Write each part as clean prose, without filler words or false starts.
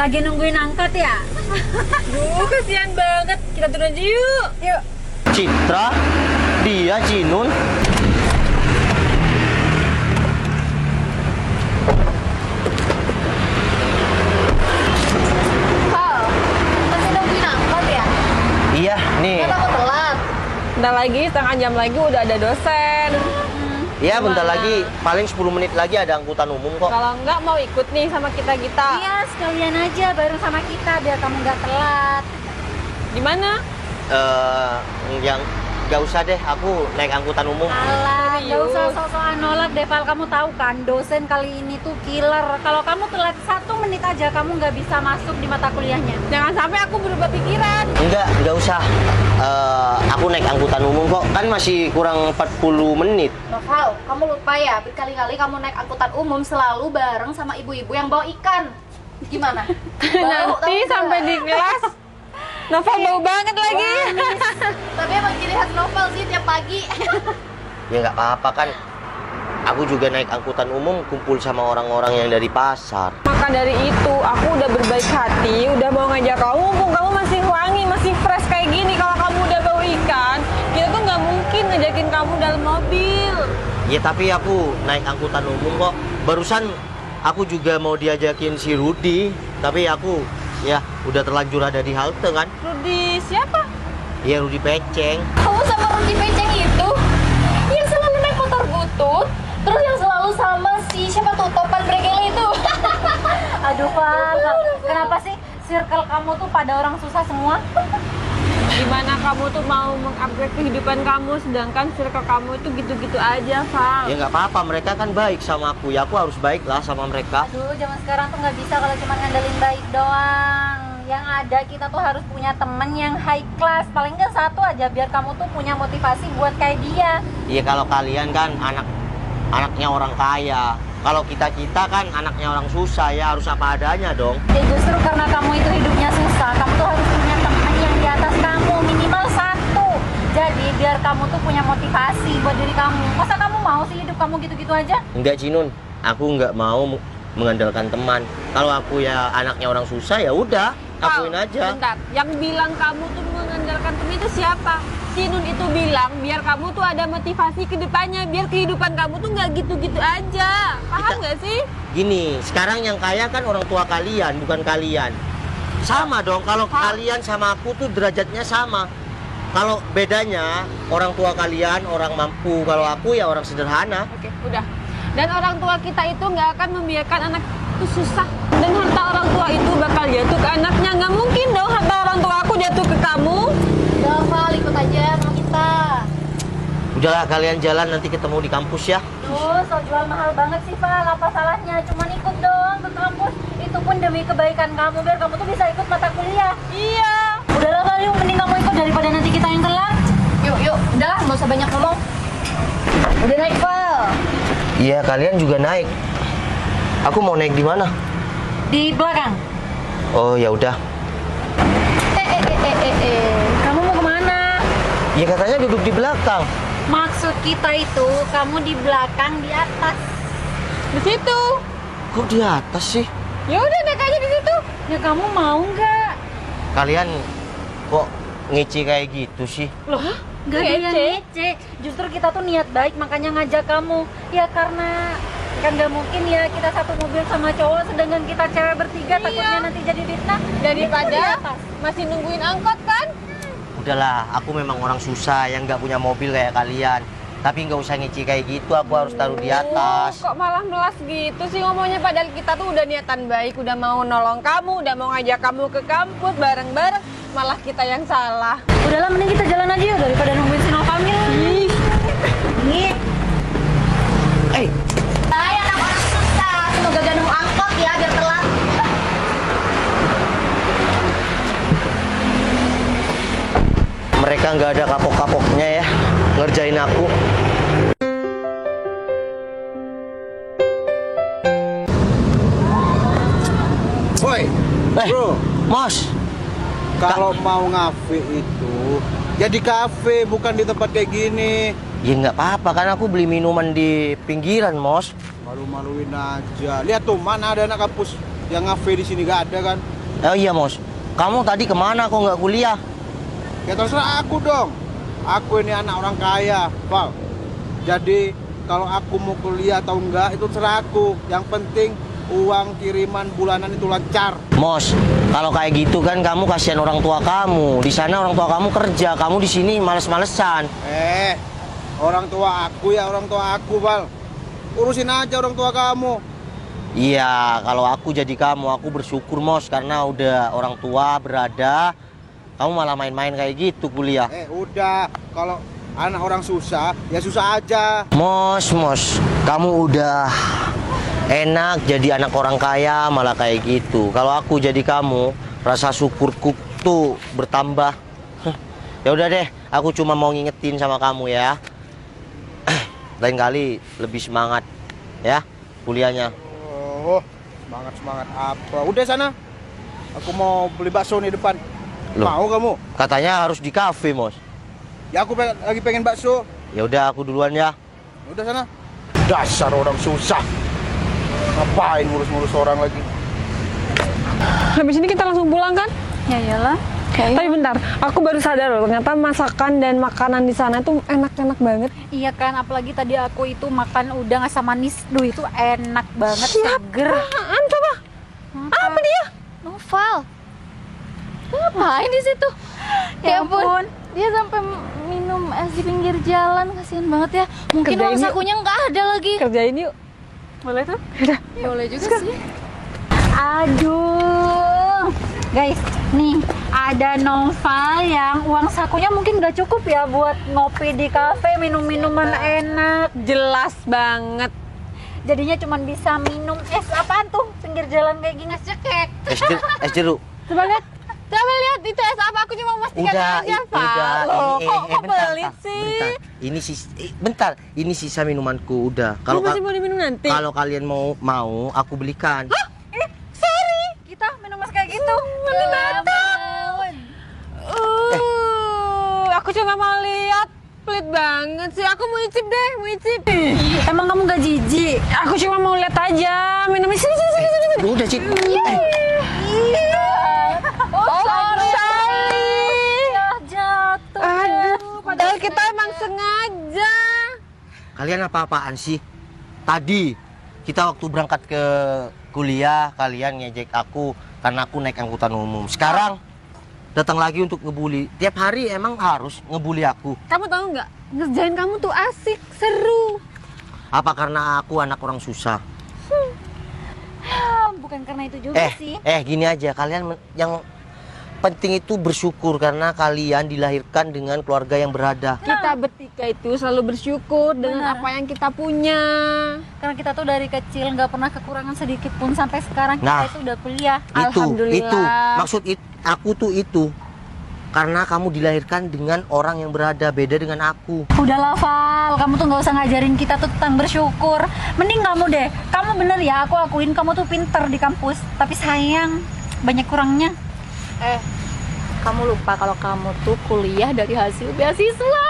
Lagi nungguin angkot ya? Duh, kasihan banget. Kita turun aja yuk. Yuk. Citra, dia Cinun. Pal, masih nungguin angkot ya? Iya, nih. Kenapa aku telat? Bentar lagi, setengah jam lagi udah ada dosen. Iya, bentar Gimana? lagi. Paling 10 menit lagi ada angkutan umum kok. Kalau enggak mau ikut nih sama kita-kita. Iya, sekalian aja bareng sama kita biar kamu nggak telat. Di mana? Yang nggak usah deh, aku naik angkutan umum. Alah, nggak Serius? usah sok-sokan nolak deh, Pal. Kamu tahu kan, dosen kali ini tuh killer. Kalau kamu telat 1 menit aja, kamu nggak bisa masuk di mata kuliahnya. Jangan sampai aku berubah pikiran. Nggak usah. Aku naik angkutan umum kok, kan masih kurang 40 menit. Noval, kamu lupa ya, berkali-kali kamu naik angkutan umum selalu bareng sama ibu-ibu yang bawa ikan. Gimana? Bau, Nanti tahu sampai nggak? di kelas. Nova bau banget lagi. Tapi emang ciri khas Novel sih tiap pagi. Ya nggak apa-apa kan. Aku juga naik angkutan umum kumpul sama orang-orang yang dari pasar. Maka dari itu, aku udah berbaik hati, udah mau ngajak kamu, mumpung kamu masih wangi, masih fresh kayak gini. Kalau kamu udah bau ikan, kita tuh nggak mungkin ngajakin kamu dalam mobil. Ya tapi aku naik angkutan umum kok. Barusan aku juga mau diajakin si Rudi, tapi aku ya udah terlanjur ada di halte kan. Rudi siapa? Ya Rudi Peceng. Kamu sama Rudi Peceng itu yang selalu naik motor butut, terus yang selalu sama si siapa tuh topan bregel itu. Aduh, Pal. Kenapa sih circle kamu tuh pada orang susah semua? Gimana kamu tuh mau mengupgrade kehidupan kamu, sedangkan circle kamu itu gitu-gitu aja, Val. Ya nggak apa-apa, mereka kan baik sama aku. Ya aku harus baik lah sama mereka. Aduh, zaman sekarang tuh nggak bisa kalau cuma ngandelin baik doang. Yang ada kita tuh harus punya temen yang high class. Paling nggak satu aja biar kamu tuh punya motivasi buat kayak dia. Iya kalau kalian kan anaknya orang kaya. Kalau kita kan anaknya orang susah, ya harus apa adanya dong. Ya justru karena kamu itu hidupnya susah, kamu tuh harus punya temen yang di atas kamu, minimal 1. Jadi biar kamu tuh punya motivasi buat diri kamu. Masa kamu mau sih hidup kamu gitu-gitu aja? Enggak Cinun, aku nggak mau mengandalkan teman. Kalau aku ya anaknya orang susah ya udah, akuin aja. Bentar, yang bilang kamu tuh mengandalkan temen itu siapa? Si Nun itu bilang biar kamu tuh ada motivasi ke depannya, biar kehidupan kamu tuh nggak gitu-gitu aja. Paham nggak sih? Gini, sekarang yang kaya kan orang tua kalian, bukan kalian. Sama dong, kalau kalian sama aku tuh derajatnya sama. Kalau bedanya, orang tua kalian orang mampu, kalau aku ya orang sederhana. Oke, udah. Dan orang tua kita itu nggak akan membiarkan anak itu susah. Dan harta orang tua itu bakal jatuh ke anaknya. Nggak mungkin dong harta orang tua aku jatuh ke kamu. Novel, ikut aja sama kita. Udahlah kalian jalan, nanti ketemu di kampus ya. Duh, so jual mahal banget sih, Pak. Apa salahnya? Cuman ikut dong ke kampus. Itu pun demi kebaikan kamu, biar kamu tuh bisa ikut mata kuliah. Iya. Udahlah, Pak, yuk. Mending kamu ikut daripada nanti kita yang telat. Yuk, udahlah, nggak usah banyak ngomong. Udah naik, Val. Iya, kalian juga naik. Aku mau naik di mana? Di belakang. Oh, ya udah. Kamu mau kemana? Ya katanya duduk di belakang. Maksud kita itu, kamu di belakang, di atas. Di situ. Kok di atas sih? Ya udah naik aja di situ. Ya kamu mau nggak? Kalian kok ngeci kayak gitu sih? Loh, Nggak ada yang ngece. ngece. Justru kita tuh niat baik, makanya ngajak kamu. Ya karena kan nggak mungkin ya kita satu mobil sama cowok, sedangkan kita cewek bertiga, takutnya nanti jadi fitnah. Daripada Di atas. masih nungguin angkot kan? Udahlah, aku memang orang susah yang nggak punya mobil kayak kalian. Tapi nggak usah ngeci kayak gitu, aku harus taruh di atas. Kok malah melas gitu sih ngomongnya, padahal kita tuh udah niatan baik, udah mau nolong kamu, udah mau ngajak kamu ke kampus bareng-bareng, malah kita yang salah. Udahlah, mending kita jalan aja yuk daripada nungguin si Novamil. Nih. Eh, Saya anak orang susah, semoga gak nunggu angkot ya, biar telat. mereka nggak ada kapok-kapoknya ya ngerjain aku. Woi, bro, Mas, kalau mau ngafe itu ya di kafe, bukan di tempat kayak gini. ya nggak apa-apa kan aku beli minuman di pinggiran, Mos. Malu-maluin aja. Lihat tuh, mana ada anak kampus yang ngafe di sini gak ada kan? Oh iya Mos, kamu tadi kemana kok nggak kuliah? Ya terserah aku dong. Aku ini anak orang kaya, Val. Jadi kalau aku mau kuliah atau enggak itu terserah aku. Yang penting uang kiriman bulanan itu lancar. Mos, kalau kayak gitu kan kamu kasihan orang tua kamu. Di sana orang tua kamu kerja, kamu di sini males-malesan. Orang tua aku ya orang tua aku, Val. Urusin aja orang tua kamu. Iya, kalau aku jadi kamu, aku bersyukur Mos karena udah orang tua berada. Kamu malah main-main kayak gitu kuliah. Udah, kalau anak orang susah, ya susah aja. Mos, kamu udah enak jadi anak orang kaya malah kayak gitu. Kalau aku jadi kamu, rasa syukurku tuh bertambah. Ya udah deh, aku cuma mau ngingetin sama kamu ya. Lain kali lebih semangat ya kuliahnya. Oh, semangat apa? Udah sana. Aku mau beli bakso nih depan. Loh, mau kamu? Katanya harus di kafe, Mos. Ya aku lagi pengen bakso. Ya udah aku duluan ya. Udah sana. Dasar orang susah. Ngapain ngurus-ngurus orang lagi? Habis ini kita langsung pulang kan? Ya iyalah. Tapi bentar, aku baru sadar loh, ternyata masakan dan makanan di sana tuh enak-enak banget. Iya kan, apalagi tadi aku itu makan udang asam manis. Duh, itu enak banget, seger. Apaan coba? Apa dia? Noval. Ngapain di situ? Ya ampun. Dia sampai minum es di pinggir jalan, kasihan banget ya. Mungkin Kerjain uang yuk. sakunya nggak ada lagi. Kerjain yuk. Boleh tuh? Udah. Boleh juga sih. Aduh. Guys, nih ada Noval yang uang sakunya mungkin nggak cukup ya buat ngopi di kafe, minum minuman enak. Jelas banget. Jadinya cuma bisa minum es apaan tuh pinggir jalan kayak gini, es cekek. Es jeruk. Coba lihat. Coba lihat itu es apa? Aku cuma memastikan aja, Pak. Loh, kok pelit sih? Bentar. Ini sisa minumanku udah. Kalau masih mau diminum nanti. Kalau kalian mau aku belikan. Kita minum es kayak gitu. Aku cuma mau lihat. Pelit banget sih. Aku mau icip deh, mau icip. Emang kamu gak jijik? Aku cuma mau lihat aja. Minum sini. Udah, Cid. Jatuh. Aduh, padahal kita emang sengaja. Kalian apa-apaan sih? Tadi kita waktu berangkat ke kuliah, kalian ngejek aku karena aku naik angkutan umum. Sekarang datang lagi untuk ngebully. Tiap hari emang harus ngebully aku. Kamu tahu nggak? Ngerjain kamu tuh asik, seru. Apa karena aku anak orang susah? Bukan karena itu juga sih. Gini aja, kalian yang penting itu bersyukur karena kalian dilahirkan dengan keluarga yang berada. Kita bertiga itu selalu bersyukur dengan Benar. apa yang kita punya. Karena kita tuh dari kecil nggak pernah kekurangan sedikit pun sampai sekarang kita Nah. itu udah kuliah. Alhamdulillah. Itu maksud aku tuh itu karena kamu dilahirkan dengan orang yang berada, beda dengan aku. Udah Val, kamu tuh nggak usah ngajarin kita tuh tentang bersyukur. Mending kamu deh, kamu bener ya, aku akuin kamu tuh pinter di kampus. Tapi sayang, banyak kurangnya. Kamu lupa kalau kamu tuh kuliah dari hasil beasiswa.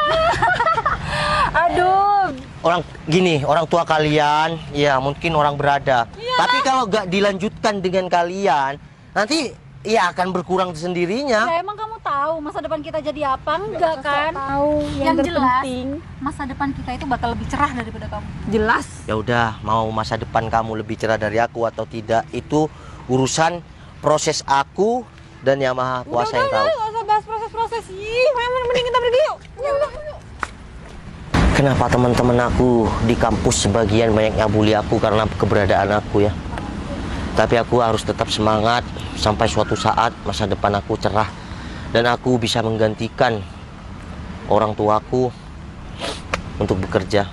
Aduh, Orang tua kalian, ya mungkin orang berada. Tapi kalau gak dilanjutkan dengan kalian, nanti ya akan berkurang sendirinya. ya emang kamu tahu masa depan kita jadi apa? Enggak kan? Tahu Yang jelas, terpenting. masa depan kita itu bakal lebih cerah daripada kamu. Jelas. Ya udah, mau masa depan kamu lebih cerah dari aku atau tidak, itu urusan proses aku dan Yang Maha Kuasa yang tahu. Nggak usah bahas proses-proses. Ih, mending kita pergi yuk. Kenapa teman-teman aku di kampus sebagian banyak yang bully aku karena keberadaan aku ya. Tapi aku harus tetap semangat sampai suatu saat masa depan aku cerah dan aku bisa menggantikan orang tuaku untuk bekerja.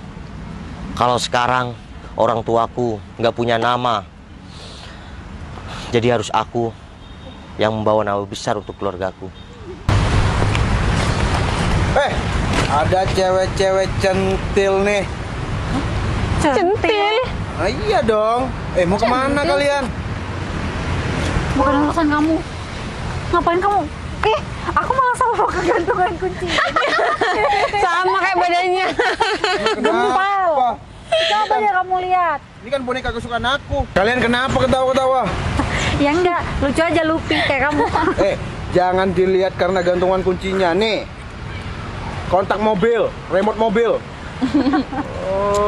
Kalau sekarang orang tuaku nggak punya nama, jadi harus aku yang membawa nama besar untuk keluargaku. Ada cewek-cewek centil nih. Centil. Nah, iya dong. Mau kemana kalian? Bukan urusan kamu. Ngapain kamu? Aku malah sama kegantungan kunci. Sama kayak badannya. Gempal. Coba aja kamu lihat. Ini kan boneka kesukaan aku. Kalian kenapa ketawa-ketawa? Ya enggak, lucu aja Lupi kayak kamu. Jangan dilihat karena gantungan kuncinya. Nih, kontak mobil, remote mobil.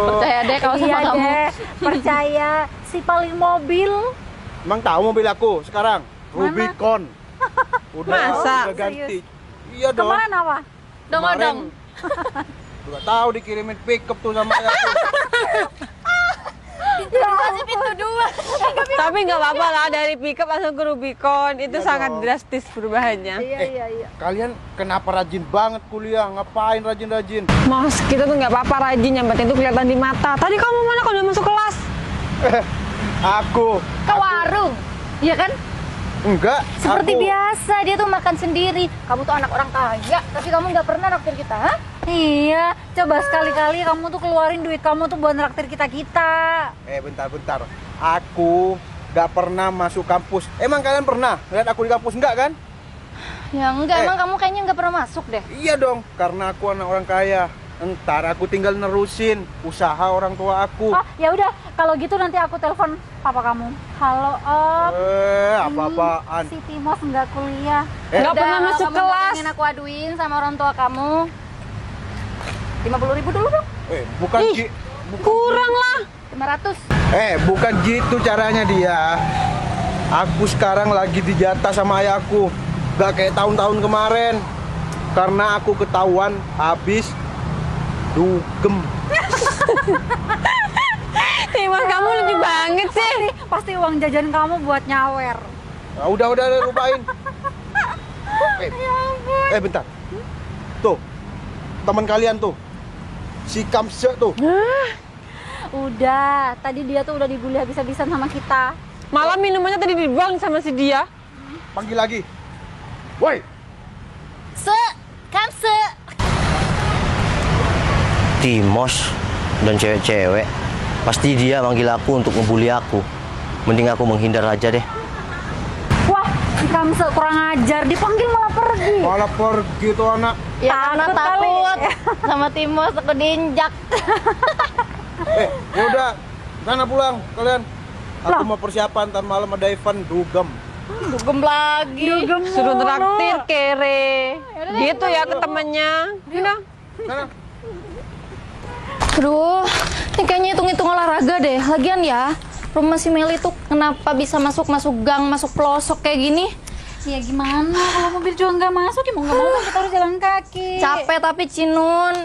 Percaya deh kalau sama Iya kamu. deh, percaya si paling mobil. Emang tahu mobil aku sekarang? Rubicon. Masa? Udah ganti. Iya dong. Kemarin apa? Dong-dong. Udah tahu dikirimin pickup tuh sama ayah tuh. Masih pintu 2. Tapi nggak apa-apa lah, dari pickup langsung ke Rubicon. Itu Iya sangat dong. drastis perubahannya. Iya. Kalian kenapa rajin banget kuliah? Ngapain rajin-rajin? Mas, kita tuh nggak apa-apa rajin, yang penting tuh kelihatan di mata. Tadi kamu mana kalau udah masuk kelas? Aku. Ke warung. Iya kan? Enggak. Seperti aku. biasa, dia tuh makan sendiri. Kamu tuh anak orang kaya, tapi kamu nggak pernah naktir kita, ha? Iya, coba sekali-kali kamu tuh keluarin duit kamu tuh buat naktir kita-kita. Bentar. Aku nggak pernah masuk kampus. Emang kalian pernah lihat aku di kampus enggak kan? Ya enggak, emang kamu kayaknya enggak pernah masuk deh. Iya dong, karena aku anak orang kaya. Entar aku tinggal nerusin usaha orang tua aku. Oh, ya udah, kalau gitu nanti aku telepon papa kamu. Halo, Om. Apa-apaan? Si Timos nggak kuliah. Nggak Udah, pernah masuk kamu kelas. pengen aku aduin sama orang tua kamu. 50.000 dulu dong. Bukan Ih, kurang lah. 500. Bukan gitu caranya dia. Aku sekarang lagi dijatah sama ayahku. Gak kayak tahun-tahun kemarin. Karena aku ketahuan habis dugem. Mas, kamu lucu banget sih. Pasti uang jajan kamu buat nyawer. Nah, udah lupain. Bentar. Tuh, teman kalian tuh, si Kamse tuh. Udah, tadi dia tuh udah dibully habis-habisan sama kita. Malah minumannya tadi dibuang sama si dia. Panggil lagi. Woi, Kamse. Timos dan cewek-cewek, pasti dia manggil aku untuk ngebully aku. Mending aku menghindar aja deh. Wah, si Kamse kurang ajar, dipanggil malah pergi. malah pergi tuh anak. Ya karena Takut kali. takut sama Timos aku diinjak. Ya udah, sana pulang kalian. Aku mau persiapan, ntar malam ada event dugem. Dugem lagi. Suruh traktir kere. Gitu ya ke temennya. Udah. Sana. Aduh, ini kayaknya hitung-hitung olahraga deh. Lagian ya, rumah si Meli tuh kenapa bisa masuk gang, masuk pelosok kayak gini? Ya gimana, kalau mobil juga nggak masuk, ya mau nggak mau kan kita harus jalan kaki. Capek tapi Cinun.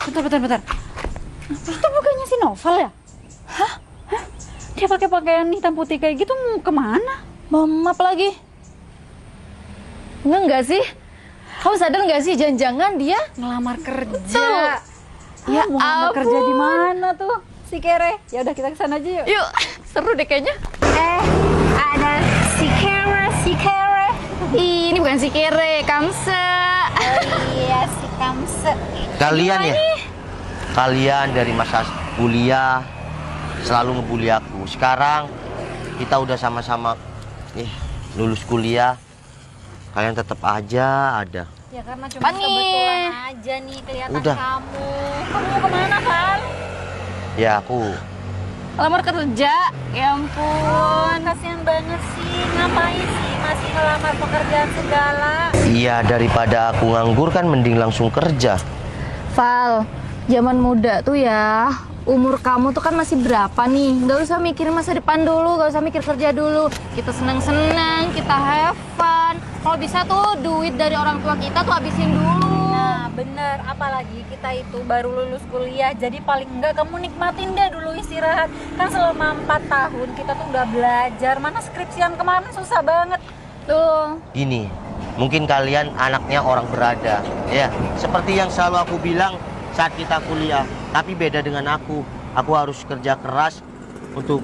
Bentar. Itu bukannya si Novel ya? Hah? Dia pakai pakaian hitam putih kayak gitu mau kemana? Bawa map lagi. Enggak sih? Kamu sadar nggak sih, jangan-jangan dia Ngelamar kerja. Betul. Ya, mau ngelamar ampun. kerja di mana tuh? Si Kere. Ya udah kita kesana aja yuk. Yuk, seru deh kayaknya. Ada si Kere. Ini bukan si Kere, Kamse. Iya, si Kamse. Kalian dari masa kuliah selalu ngebully aku. Sekarang kita udah sama-sama lulus kuliah, kalian tetap aja ada. Ya karena cuma Apaan nih? kebetulan aja nih kelihatan Udah. kamu. Kamu mau kemana, Val? Ya aku Lamar kerja. Ya ampun, kasihan banget sih. Ngapain sih masih ngelamar pekerjaan segala? iya, daripada aku nganggur kan mending langsung kerja. Val, zaman muda tuh ya, umur kamu tuh kan masih berapa nih? Gak usah mikirin masa depan dulu, gak usah mikir kerja dulu. Kita seneng-seneng, kita have fun. Kalau bisa tuh duit dari orang tua kita tuh habisin dulu. Nah bener, apalagi kita itu baru lulus kuliah. Jadi paling enggak kamu nikmatin deh dulu istirahat. Kan selama 4 tahun kita tuh udah belajar. Mana skripsian kemarin susah banget. Tuh, Gini, mungkin kalian anaknya orang berada, ya. Seperti yang selalu aku bilang saat kita kuliah. Tapi beda dengan aku harus kerja keras untuk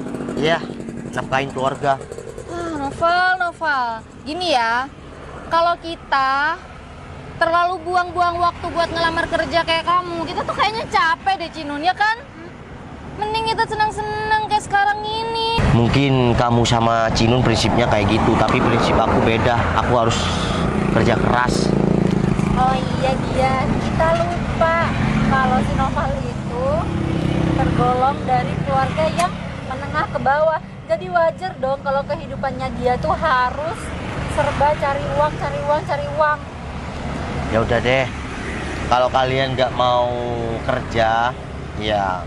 nafkahin keluarga. Novel. Gini ya, kalau kita terlalu buang-buang waktu buat ngelamar kerja kayak kamu, kita tuh kayaknya capek deh, Cinun, ya kan? Mending kita senang-senang kayak sekarang ini. Mungkin kamu sama Cinun prinsipnya kayak gitu, tapi prinsip aku beda. Aku harus kerja keras. Oh iya dia, kita lupa kalau si Novel itu tergolong dari keluarga yang menengah ke bawah. Jadi wajar dong kalau kehidupannya dia tuh harus serba cari uang, cari uang, cari uang. Ya udah deh, kalau kalian nggak mau kerja, ya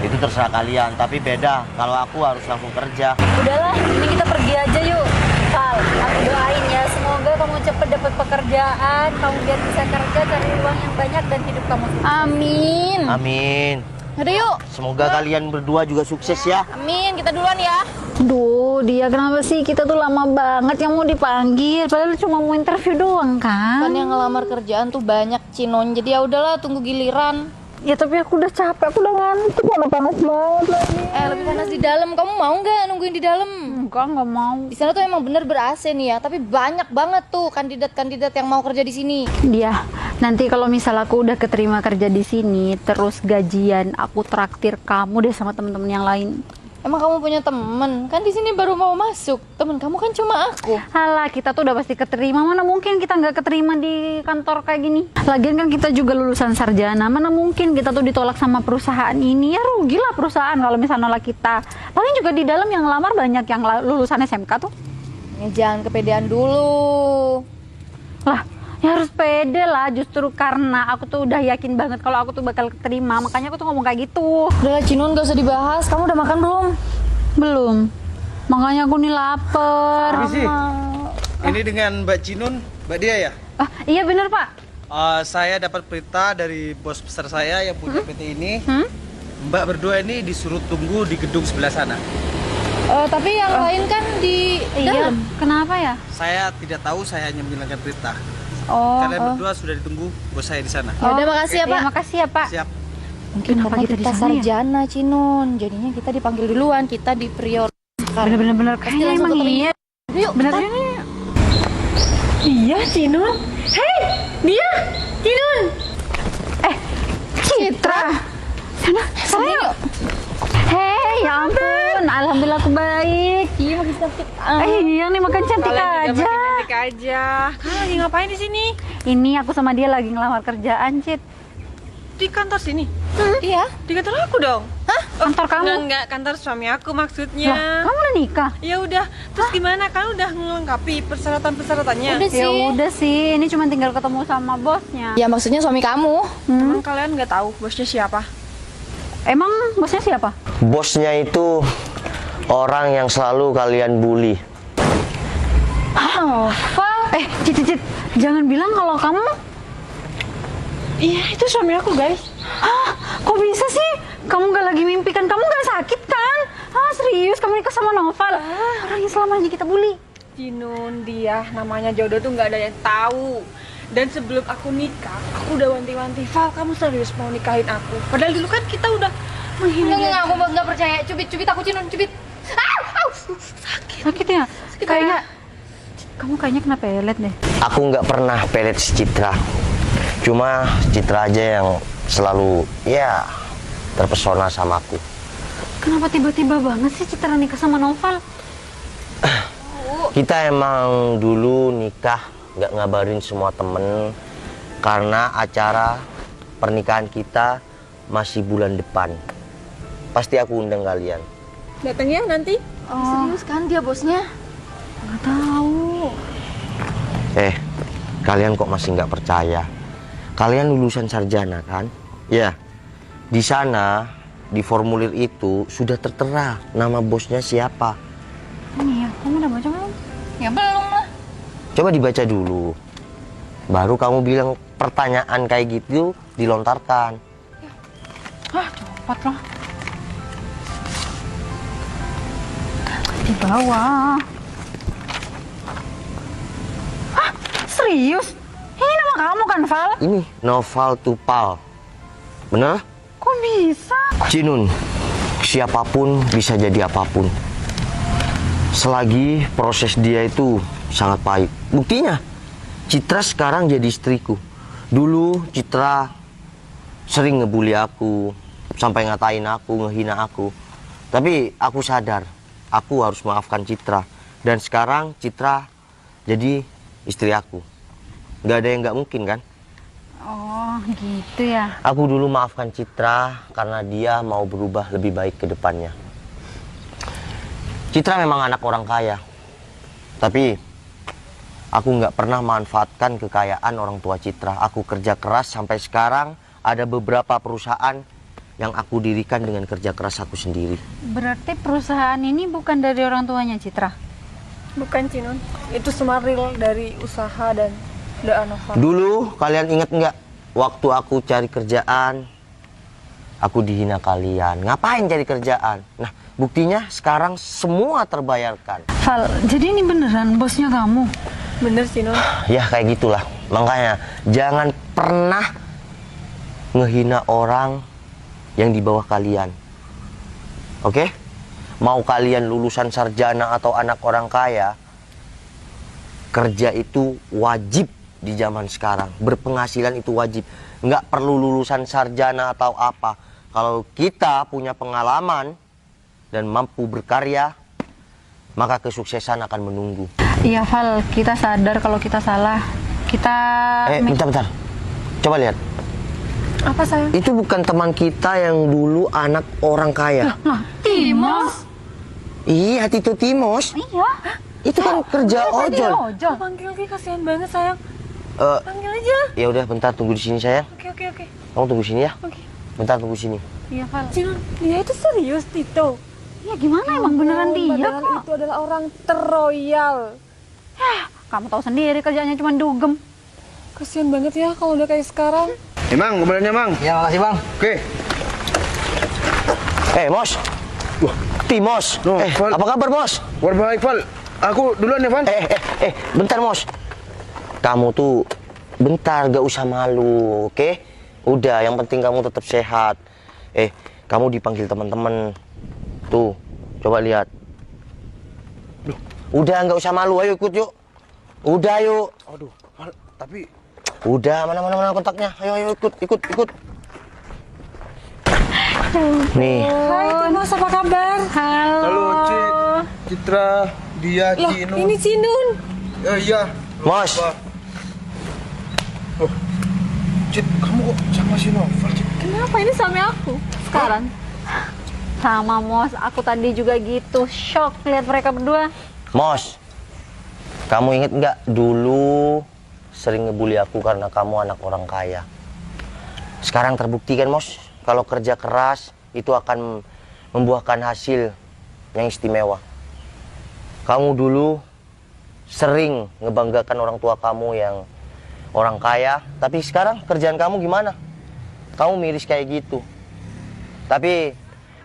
itu terserah kalian. Tapi beda, kalau aku harus langsung kerja. Udahlah, ini kita pergi aja yuk. Val, aku doain ya, semoga kamu cepet dapat pekerjaan, kamu biar bisa kerja, cari uang yang banyak dan hidup kamu sukses. Amin. Amin. Udah yuk. Semoga kalian berdua juga sukses ya. Amin, kita duluan ya. Duh, dia kenapa sih? Kita tuh lama banget yang mau dipanggil. Padahal cuma mau interview doang kan? Kan yang ngelamar kerjaan tuh banyak, Cinon. Jadi ya udahlah, tunggu giliran. Ya tapi aku udah capek, aku udah ngantuk, panas banget lagi. Lebih panas di dalam. Kamu mau nggak nungguin di dalam? Enggak mau. Di sana tuh emang bener ber-AC nih ya, tapi banyak banget tuh kandidat-kandidat yang mau kerja di sini. Dia, nanti kalau misal aku udah keterima kerja di sini, terus gajian, aku traktir kamu deh sama temen-temen yang lain. Emang kamu punya temen? Kan di sini baru mau masuk. Temen kamu kan cuma aku. Halah, kita tuh udah pasti keterima. Mana mungkin kita nggak keterima di kantor kayak gini? Lagian kan kita juga lulusan sarjana. Mana mungkin kita tuh ditolak sama perusahaan ini? Ya rugilah perusahaan kalau misalnya nolak kita. Paling juga di dalam yang ngelamar banyak yang lulusan SMK tuh. Ya jangan kepedean dulu. Lah, ya harus pede lah. Justru karena aku tuh udah yakin banget kalau aku tuh bakal keterima. Makanya aku tuh ngomong kayak gitu. Udah Cinon, gak usah dibahas. Kamu udah makan belum? Belum. Makanya aku nih lapar. Permisi. Ini dengan Mbak Cinun, Mbak Dia ya? Ah, iya bener Pak. Saya dapat perintah dari bos besar saya yang punya PT ini. Mbak berdua ini disuruh tunggu di gedung sebelah sana. Tapi yang lain kan di Iya. dalam. Kenapa ya? Saya tidak tahu, saya hanya menjalankan perintah. Oh. Kalian berdua sudah ditunggu bos saya di sana. Ya udah, makasih ya, Iya, Pak. makasih ya Pak. Siap. Mungkin Kenapa karena kita di kita sana ya? sarjana, Cinon. Jadinya kita dipanggil duluan, kita di prioritaskan. Bener-bener kayaknya langsung emang keterima. iya. Yuk, Bener kita- ini. Iya, Cinun. Hei, dia, Cinun. Citra. Sana, sana yuk. Hei, ya ampun. Alhamdulillah aku baik. Iya, makin cantik. Iya nih makan cantik Kalian juga aja. makin cantik aja. Kalian lagi ngapain di sini? Ini aku sama dia lagi ngelamar kerjaan, Cit. Di kantor sini? Iya. Di kantor aku dong. Hah? Kantor kamu? Enggak, kantor suami aku Lah, maksudnya. kamu udah nikah? Ya udah, terus gimana? Kan udah melengkapi persyaratan-persyaratannya. Udah sih. Ya udah sih, ini cuma tinggal ketemu sama bosnya. Ya maksudnya suami kamu. Emang kalian nggak tahu bosnya siapa? Emang bosnya siapa? Bosnya itu orang yang selalu kalian bully. Val, Cit, jangan bilang kalau kamu. Iya, itu suami aku, guys. Kok bisa sih? Kamu gak lagi mimpi kan? Kamu gak sakit kan? Serius kamu nikah sama Noval? Orang yang selama ini kita bully. Cinun, dia namanya jodoh tuh nggak ada yang tahu. Dan sebelum aku nikah, aku udah wanti-wanti, Val, kamu serius mau nikahin aku? Padahal dulu kan kita udah menghina dia. Enggak, aku nggak percaya. Cubit aku, Cinon, cubit. Sakit ya? Kayaknya kamu kayaknya kena pelet deh. Aku nggak pernah pelet si Citra. Cuma Citra aja yang selalu ya terpesona sama aku. Kenapa tiba-tiba banget sih Citra nikah sama Noval? Kita emang dulu nikah nggak ngabarin semua temen karena acara pernikahan kita masih bulan depan. Pasti aku undang kalian. Datang ya nanti. Serius kan dia bosnya? Nggak tahu. Kalian kok masih nggak percaya? Kalian lulusan sarjana kan? Ya. Di sana di formulir itu sudah tertera nama bosnya siapa. Ini ya, kamu udah baca belum? Ya belum lah. Coba dibaca dulu. Baru kamu bilang pertanyaan kayak gitu dilontarkan. Cepat lah. Di bawah. Serius? Ini nama kamu kan, Val? Ini Noval Tupal. Bener? Kok bisa? Cinun, siapapun bisa jadi apapun. Selagi proses dia itu sangat pahit. Buktinya, Citra sekarang jadi istriku. Dulu Citra sering ngebully aku, sampai ngatain aku, ngehina aku. Tapi aku sadar, aku harus maafkan Citra. Dan sekarang Citra jadi istri aku. Gak ada yang gak mungkin kan? Oh, gitu ya. Aku dulu maafkan Citra karena dia mau berubah lebih baik ke depannya. Citra memang anak orang kaya. Tapi aku nggak pernah manfaatkan kekayaan orang tua Citra. Aku kerja keras sampai sekarang. Ada beberapa perusahaan yang aku dirikan dengan kerja keras aku sendiri. Berarti perusahaan ini bukan dari orang tuanya Citra? Bukan Cinun, itu semua real dari usaha dan doa Nova. Dulu kalian ingat nggak? Waktu aku cari kerjaan, aku dihina kalian. Ngapain cari kerjaan? Nah, buktinya sekarang semua terbayarkan. Val, jadi ini beneran bosnya kamu? Bener Cinun. Ya kayak gitulah. Makanya jangan pernah ngehina orang yang di bawah kalian. Oke? Mau kalian lulusan sarjana atau anak orang kaya, kerja itu wajib di zaman sekarang. Berpenghasilan itu wajib. Nggak perlu lulusan sarjana atau apa. Kalau kita punya pengalaman dan mampu berkarya, maka kesuksesan akan menunggu. Iya Val, kita sadar kalau kita salah. Kita... Bentar. Coba lihat. Apa sayang? Itu bukan teman kita yang dulu anak orang kaya. Lah, Timos? Iya, Tito Timos. Iya. Itu kan kerja ojol. Ojol. Panggil lagi, kasihan banget sayang. Eh, Panggil aja. ya udah, bentar tunggu di sini sayang. Oke. Kamu tunggu sini ya. Oke. Bentar tunggu sini. Iya Val. Cinun, dia itu serius Tito. Iya gimana emang beneran dia Padahal kok? itu adalah orang terroyal. Kamu tahu sendiri kerjanya cuma dugem. Kasihan banget ya kalau udah kayak sekarang. Mang, mobilnya Mang. Ya, makasih Bang. Oke. Mos. Wah, Timos. No, Val. Apa kabar, Mos? Kabar baik, Val. Aku duluan ya, Val. Bentar, Mos. Kamu tuh bentar, gak usah malu, oke? Udah, yang penting kamu tetap sehat. Kamu dipanggil teman-teman. Tuh, coba lihat. Udah, nggak usah malu, ayo ikut yuk. Udah, yuk. Aduh, Val, tapi Udah, mana kontaknya? Ayo ikut. Nih. Hai Timos, apa kabar? halo Citra, dia Loh, Cinu. ini Cinun. Iya. Mos. Oh, Cit, kamu kok sama si Noval, Cit? Kenapa ini sama aku sekarang? Sama Mos, aku tadi juga gitu, shock lihat mereka berdua. Mos. Kamu inget nggak dulu sering ngebully aku karena kamu anak orang kaya? Sekarang terbukti kan, Mos, kalau kerja keras itu akan membuahkan hasil yang istimewa. Kamu dulu sering ngebanggakan orang tua kamu yang orang kaya, tapi sekarang kerjaan kamu gimana? Kamu miris kayak gitu. Tapi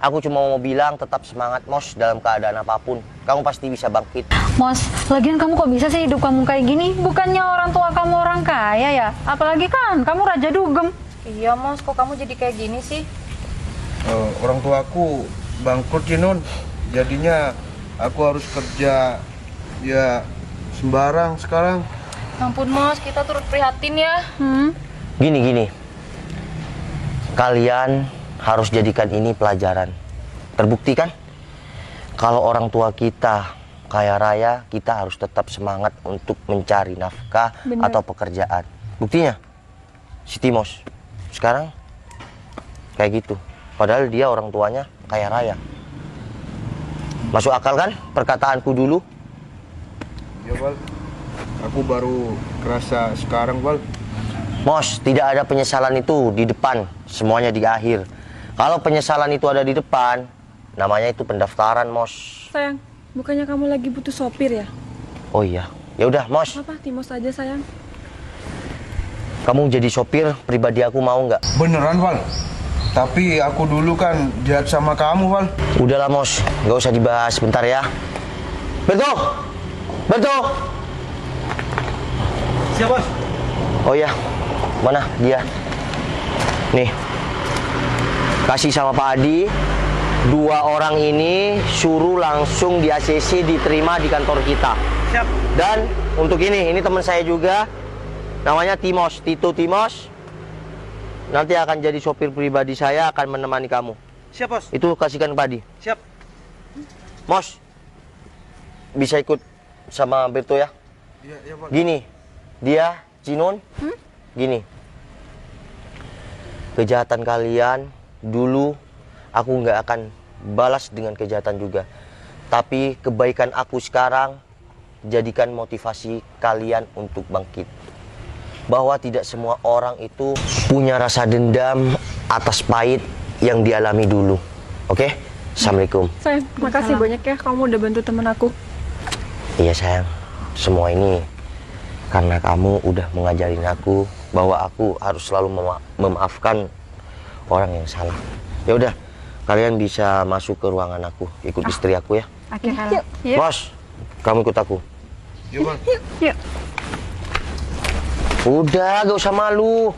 aku cuma mau bilang tetap semangat, Mos, dalam keadaan apapun. Kamu pasti bisa bangkit. Mos, lagian kamu kok bisa sih hidup kamu kayak gini? Bukannya orang tua kamu orang kaya ya? Apalagi kan kamu raja dugem. Iya Mos, kok kamu jadi kayak gini sih? Orang tua aku bangkrut, Cinun. Jadinya aku harus kerja ya sembarang sekarang. Ampun Mos, kita turut prihatin ya. Gini. Kalian harus jadikan ini pelajaran. Terbukti kan? Kalau orang tua kita kaya raya, kita harus tetap semangat untuk mencari nafkah atau pekerjaan. Buktinya, si Timos sekarang kayak gitu. Padahal dia orang tuanya kaya raya. Masuk akal kan perkataanku dulu? Ya, Val. Aku baru kerasa sekarang, Val. Mos, tidak ada penyesalan itu di depan, semuanya di akhir. Kalau penyesalan itu ada di depan, namanya itu pendaftaran, Mos. Sayang, bukannya kamu lagi butuh sopir ya? Oh iya, ya udah, Mos. Apa Timos aja sayang? Kamu jadi sopir pribadi aku mau nggak? Beneran, Val. Tapi aku dulu kan jahat sama kamu, Val. Udahlah, Mos, nggak usah dibahas. Bentar ya. Betul. Siap, Bos. Oh iya, mana dia? Nih, kasih sama Pak Adi. 2 orang ini suruh langsung di ACC diterima di kantor kita. Siap. Dan untuk ini teman saya juga, namanya Timos, Tito Timos. Nanti akan jadi sopir pribadi saya, akan menemani kamu. Siap, Bos. Itu kasihkan ke Pak Adi. Siap. Mos, bisa ikut sama Berto ya? Iya, Bos. Gini, dia, Cinun, gini. Kejahatan kalian, dulu aku nggak akan balas dengan kejahatan juga. Tapi kebaikan aku sekarang jadikan motivasi kalian untuk bangkit. Bahwa tidak semua orang itu punya rasa dendam atas pahit yang dialami dulu. Oke? Assalamualaikum. Sayang, makasih banyak ya kamu udah bantu temen aku. Iya sayang, semua ini karena kamu udah mengajarin aku bahwa aku harus selalu memaafkan orang yang salah. Ya udah, kalian bisa masuk ke ruangan aku, ikut istri aku ya. Oke, kalau. Yuk. Bos, kamu ikut aku. Yuk, Bang. Yuk. Udah, gak usah malu.